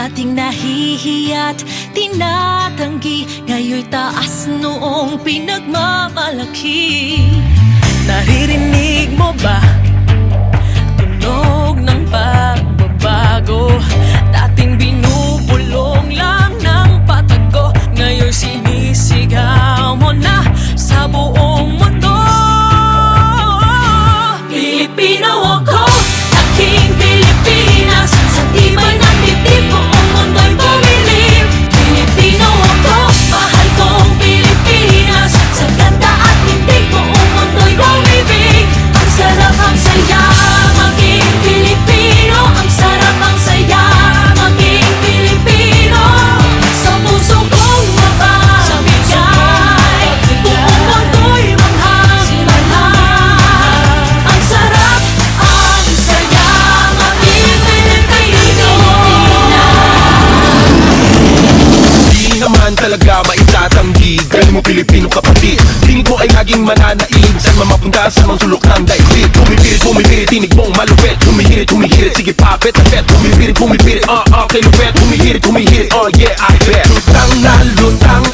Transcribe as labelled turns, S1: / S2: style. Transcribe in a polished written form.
S1: dating nahihiya't tinatanggi, ngayon'y taas noong pinagmamalaki. Naririnig mo ba tunog ng pagbabago? Dating binubulong lang ng patago, ngayon'y sinisigaw mo na sa buong mundo. Pilipino ako, aking Pilipinas, sa tibay ng dibdib buong mundo'y bumilib. Pilipino ako, mahal kong Pilipinas, sa ganda at tindig buong mundo'y umibig. Ang sarap, ang saya, maging Pilipino. Ang sarap, ang saya, maging Pilipino. Sa puso kong mapapabigay, buong mundo'y manghang-manghang. Ang sarap, ang saya, maging Pilipino.
S2: Di naman talaga maitatanggi, galing mo Pilipino kapatid. Tingin ko ay naging mananaig, saan man mapunta sa mga sulok ng daigdig. Bumipirit, tinig mong malupit. Humihirit, sige papet na pet. Bumipirit, kay lupet. Humihirit, oh yeah, I bet. Lutang na lutang